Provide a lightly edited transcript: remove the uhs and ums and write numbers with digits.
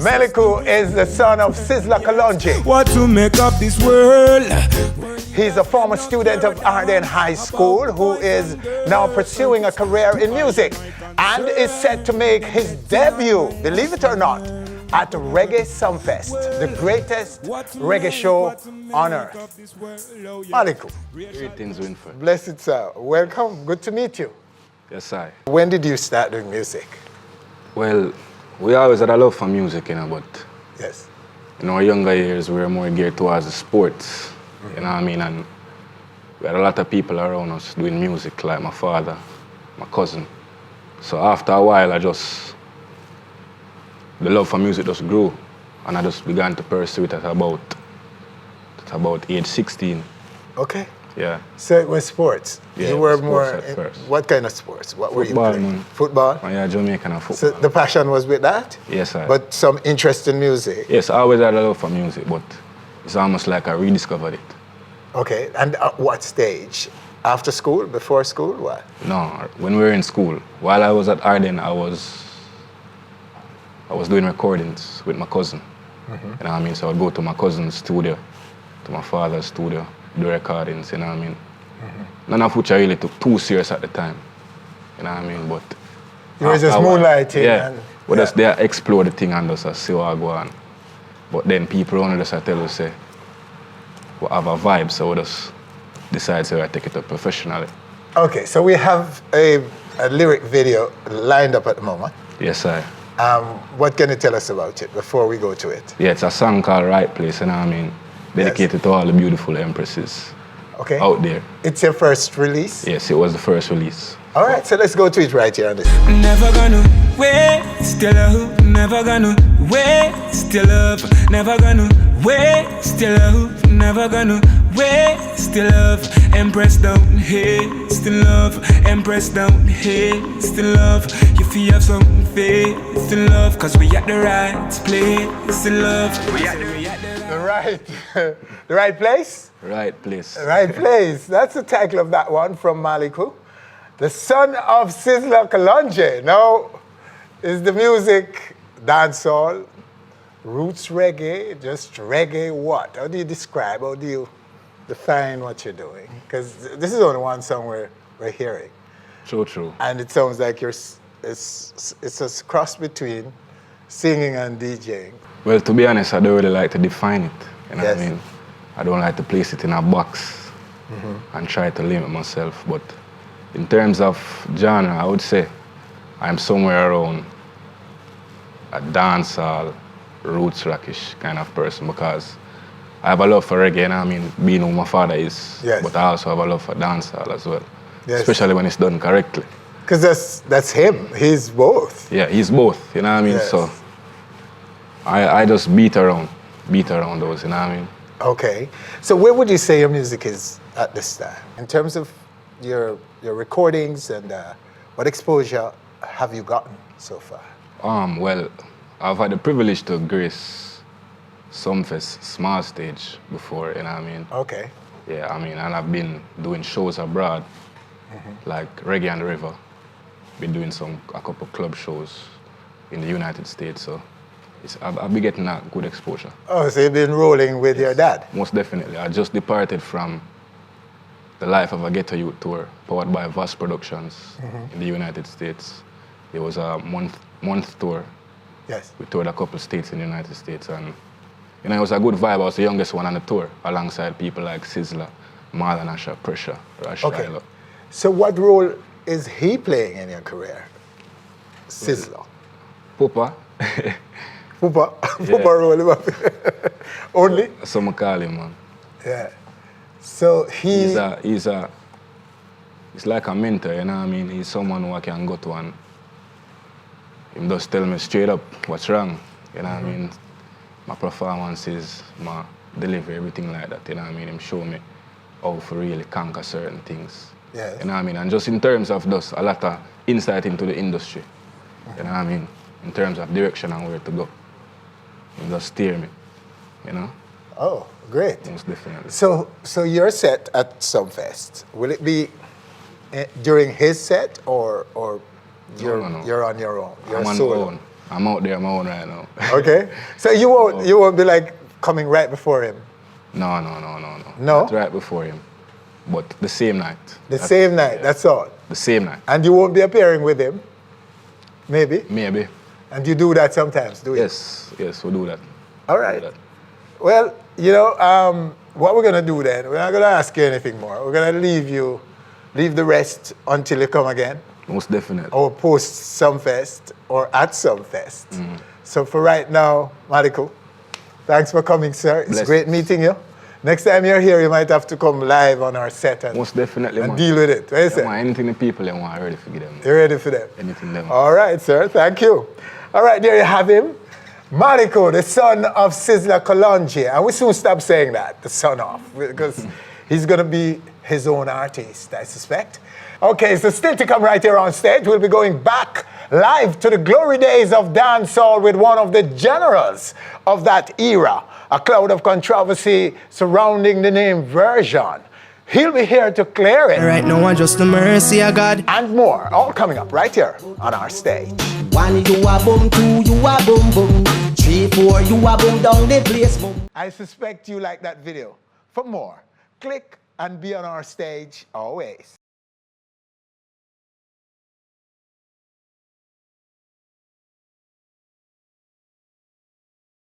Meleku is the son of Sizzla Kalonji. What to make of this world? He's a former student of Ardenne High School who is now pursuing a career in music and is set to make his debut, believe it or not, at Reggae Sumfest, the greatest reggae show on earth. Meleku. Greetings, Winford. Blessed sir. Welcome. Good to meet you. Yes, I. When did you start doing music? Well, we always had a love for music, but Yes. in our younger years, we were more geared towards the sports, you know what I mean? And we had a lot of people around us doing music, like my father, my cousin. So after a while, the love for music just grew, and I just began to pursue it at about age 16. Okay. Yeah. So it was sports. Yeah, You it were was more. sports at first. What kind of sports? What were you Football, playing? man. Football. Oh, yeah, Jamaican and So football. the passion was with that. Yes, I. But some interest in music. Yes, I always had a love for music, but it's almost like I rediscovered it. Okay. And at what stage? After school? Before school? What? No, when we were in school, while I was at Ardenne, I was doing recordings with my cousin. You know what I mean? So I'd go to my cousin's studio, to my father's studio, do recordings, you know what I mean? None of which I really took too serious at the time, you know what I mean? But You were just after a while, moonlighting. Yeah, And, but just they explore the thing and just see what I go on. But then people around us tell us, say, we have a vibe, so we just decide to take it up professionally. Okay. So we have a lyric video lined up at the moment. Yes, I. What can you tell us about it before we go to it? Yeah, it's a song called Right Place, you know what I mean? Dedicated to all the beautiful empresses Okay. out there. It's your first release? Yes, it was the first release. All right. So let's go to it right here on this. Never gonna waste your love. Never gonna waste your love. Never gonna waste your love. Never gonna waste your love. Empress don't haste in love. Empress don't haste in love. You feel have some faith in love. Cause we at the right place in love. The right place? Right Place. Right place. That's the title of that one from Meleku. The son of Sizzla Kalonji. Now, is the music dancehall, roots reggae, just reggae what? How do you describe, how do you define what you're doing? Because this is only one song we're hearing. True. And it sounds like it's a cross between singing and DJing. Well, to be honest, I don't really like to define it. You know Yes. what I mean? I don't like to place it in a box and try to limit myself. But in terms of genre, I would say I'm somewhere around a dancehall, roots rockish kind of person because I have a love for reggae, you know what I mean? Being who my father is. Yes. But I also have a love for dancehall as well. Yes. Especially when it's done correctly. Because that's him. He's both. Yeah, he's both, you know what I mean? Yes. So I just beat around those, you know what I mean? Okay. So where would you say your music is at this time? In terms of your recordings and what exposure have you gotten so far? Well, I've had the privilege to grace Sumfest small stage before, you know what I mean? Okay. Yeah, I mean, and I've been doing shows abroad, like Reggae on the River. Been doing a couple club shows in the United States, so I've been getting a good exposure. Oh, so you've been rolling with your dad? Most definitely. I just departed from the Life of a Ghetto Youth tour, powered by Voss Productions in the United States. It was a month tour. Yes. We toured a couple states in the United States, and it was a good vibe. I was the youngest one on the tour, alongside people like Sizzla, Marlon Asher, Pressure, Rush Okay. Lilo. So what role is he playing in your career? Sizzla. Pupa, Pupa roll him up. Only? so I call him, man. Yeah. So He's like a mentor, you know what I mean? He's someone who I can go to and him just tell me straight up what's wrong, you know what I mean? My performances, my delivery, everything like that, you know what I mean? Him show me how to really conquer certain things. Yes. You know what I mean? And just in terms of just a lot of insight into the industry, you know what I mean? In terms of direction and where to go. He just steer me, you know? Oh, great. Most definitely. So you're set at Sumfest. Will it be during his set or you're No. you're on your own? You're I'm on my solo? own. I'm out there on my own right now. Okay. So you won't be like coming right before him? No. No? Not right before him. But the same night. The same night, that's all? The same night. And you won't be appearing with him? Maybe? Maybe. And you do that sometimes, do you? Yes, we'll do that. All right. Well, you know, what we're going to do then, we're not going to ask you anything more. We're going to leave the rest until you come again. Most definitely. Or post Sumfest or at Sumfest. So for right now, Meleku, thanks for coming, sir. It's great meeting you. Next time you're here, you might have to come live on our set and, most definitely, and deal with it. What you say? Anything the people they want, I'm ready for them. You're ready for them? Anything them. All right, sir. Thank you. All right, there you have him. Meleku, the son of Sizzla Kalonji. And we soon stop saying that, the son of, because he's going to be his own artist, I suspect. Okay, so still to come right here on stage, we'll be going back live to the glory days of dancehall with one of the generals of that era. A cloud of controversy surrounding the name version. He'll be here to clear it. Right now, I'm just the mercy of God. And more, all coming up right here on our stage. 1 you a boom, 2 you a boom boom, 3 4 you a boom down the place boom. I suspect you like that video. For more, click and be on our stage always.